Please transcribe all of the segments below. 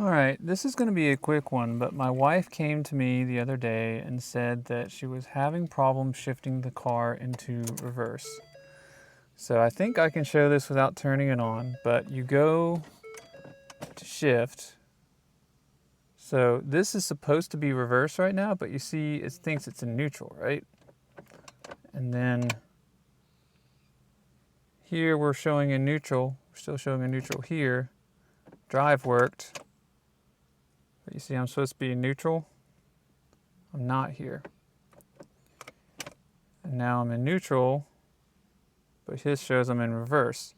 All right, this is going to be a quick one, but my wife came to me the other day and said that she was having problems shifting the car into reverse. So I think I can show this without turning it on, but you go to shift. So this is supposed to be reverse right now, but you see it thinks it's in neutral, right? And then here we're showing in neutral. We're still showing in neutral here. Drive worked. But you see I'm supposed to be in neutral. I'm not here. And now I'm in neutral, but his shows I'm in reverse.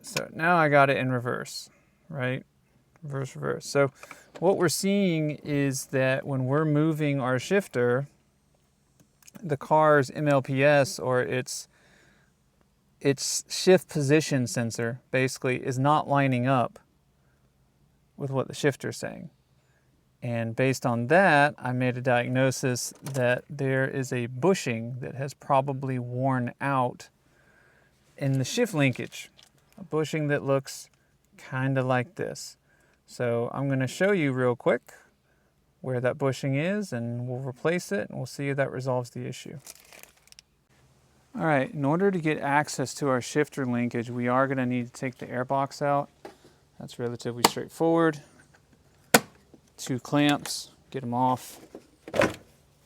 So now I got it in reverse, right? Reverse, reverse. So what we're seeing is that when we're moving our shifter, the car's MLPS, or its shift position sensor, basically is not lining up with what the shifter is saying. And based on that, I made a diagnosis that there is a bushing that has probably worn out in the shift linkage. A bushing that looks kind of like this. So I'm going to show you real quick where that bushing is, and we'll replace it, and we'll see if that resolves the issue. All right, in order to get access to our shifter linkage, we are going to need to take the airbox out. That's relatively straightforward. 2 clamps, get them off.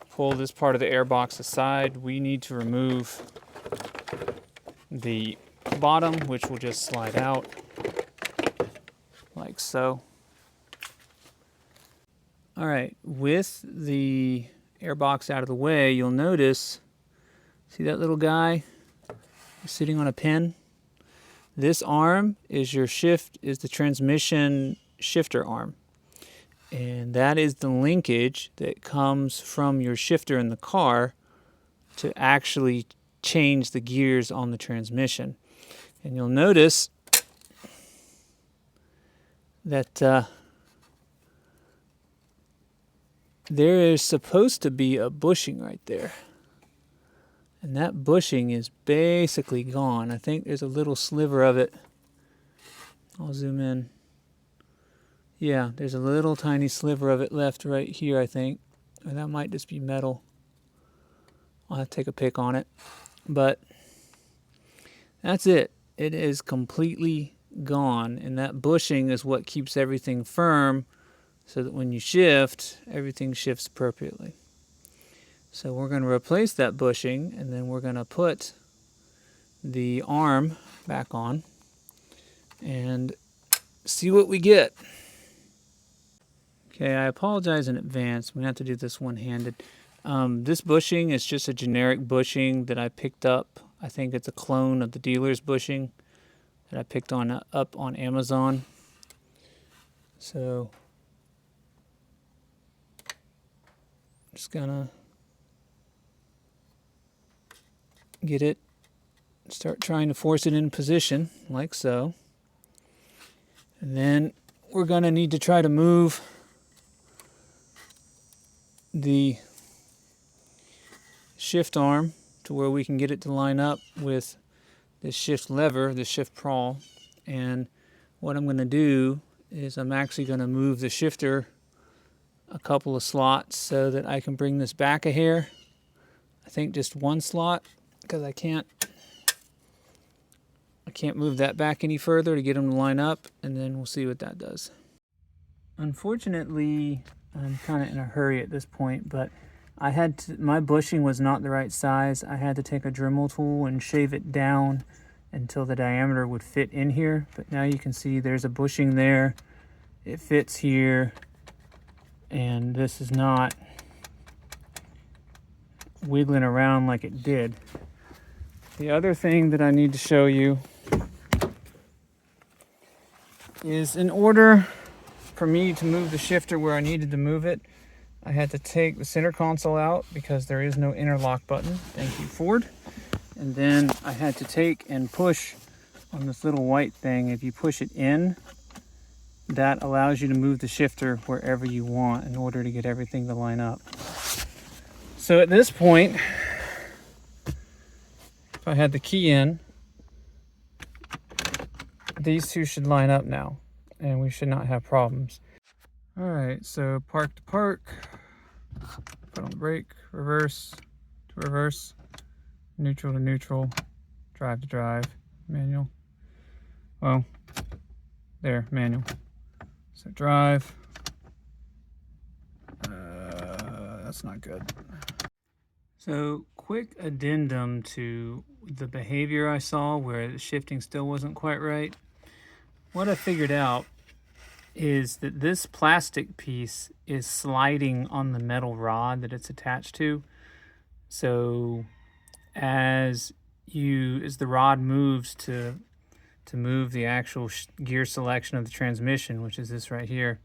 Pull this part of the airbox aside. We need to remove the bottom, which will just slide out like so. All right, with the airbox out of the way, you'll notice, see that little guy sitting on a pin? This arm is the transmission shifter arm. And that is the linkage that comes from your shifter in the car to actually change the gears on the transmission. And you'll notice that there is supposed to be a bushing right there. And that bushing is basically gone. I think there's a little sliver of it. I'll zoom in. Yeah, there's a little tiny sliver of it left right here, I think. Or that might just be metal. I'll have to take a pick on it. But that's it. It is completely gone. And that bushing is what keeps everything firm so that when you shift, everything shifts appropriately. So we're going to replace that bushing, and then we're going to put the arm back on and see what we get. Okay, I apologize in advance. I'm going to have to do this one-handed. This bushing is just a generic bushing that I picked up. I think it's a clone of the dealer's bushing that I picked up on Amazon. So, I'm just going to get it, start trying to force it in position, like so. And then we're going to need to try to move the shift arm to where we can get it to line up with this shift lever, the shift pawl. And what I'm going to do is I'm actually going to move the shifter a couple of slots so that I can bring this back a hair. I think just one slot, because I can't move that back any further to get them to line up, and then we'll see what that does. Unfortunately, I'm kind of in a hurry at this point, but my bushing was not the right size. I had to take a Dremel tool and shave it down until the diameter would fit in here. But now you can see there's a bushing there. It fits here, and this is not wiggling around like it did. The other thing that I need to show you is, in order for me to move the shifter where I needed to move it, I had to take the center console out because there is no interlock button. Thank you, Ford. And then I had to take and push on this little white thing. If you push it in, that allows you to move the shifter wherever you want in order to get everything to line up. So at this point, if I had the key in, these two should line up now. and we should not have problems. All right, so park to park, put on the brake, reverse to reverse, neutral to neutral, drive to drive, manual. Well, there, manual. So drive. That's not good. So quick addendum to the behavior I saw where the shifting still wasn't quite right. What I figured out is that this plastic piece is sliding on the metal rod that it's attached to. So as the rod moves to move the actual gear selection of the transmission, which is this right here,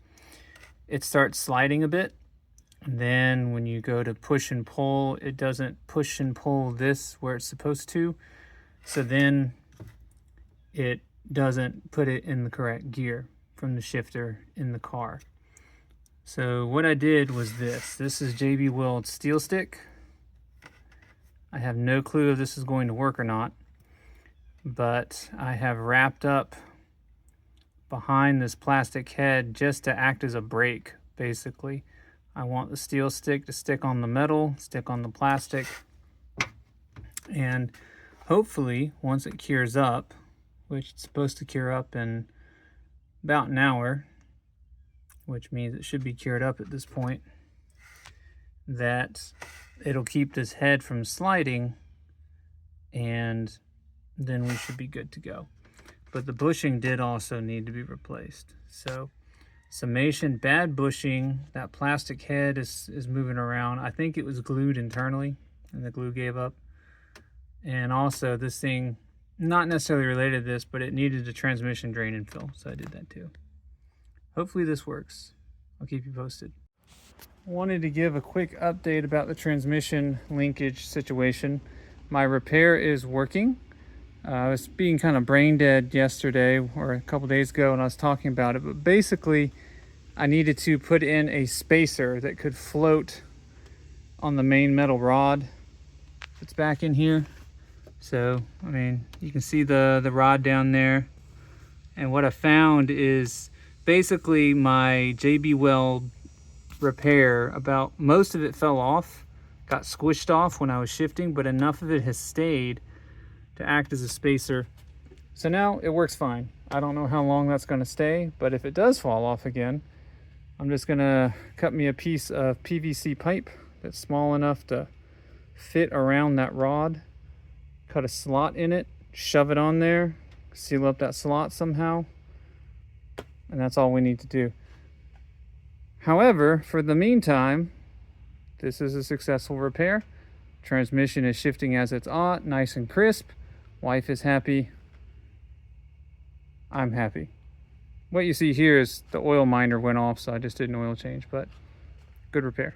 it starts sliding a bit. And then when you go to push and pull, it doesn't push and pull this where it's supposed to. So then it doesn't put it in the correct gear from the shifter in the car. So what I did was this. This is JB Weld steel stick. I have no clue if this is going to work or not, but I have wrapped up behind this plastic head just to act as a brake, basically. I want the steel stick to stick on the metal, stick on the plastic, and hopefully once it cures up, which it's supposed to cure up in about an hour, which means it should be cured up at this point, that it'll keep this head from sliding, and then we should be good to go. But the bushing did also need to be replaced. So summation, bad bushing. That plastic head is moving around. I think it was glued internally and the glue gave up. And also this thing, not necessarily related to this, but it needed a transmission drain and fill, so I did that too. Hopefully this works. I'll keep you posted. Wanted to give a quick update about the transmission linkage situation. My repair is working. I was being kind of brain dead yesterday or a couple days ago when I was talking about it, but basically I needed to put in a spacer that could float on the main metal rod that's back in here. So, I mean, you can see the rod down there. And what I found is basically my JB Weld repair, about most of it fell off, got squished off when I was shifting, but enough of it has stayed to act as a spacer. So now it works fine. I don't know how long that's going to stay, but if it does fall off again, I'm just going to cut me a piece of PVC pipe that's small enough to fit around that rod, cut a slot in it, shove it on there, seal up that slot somehow, and that's all we need to do. However, for the meantime, this is a successful repair. Transmission is shifting as it's ought, nice and crisp. Wife is happy. I'm happy. What you see here is the oil minder went off, so I just did an oil change, but good repair.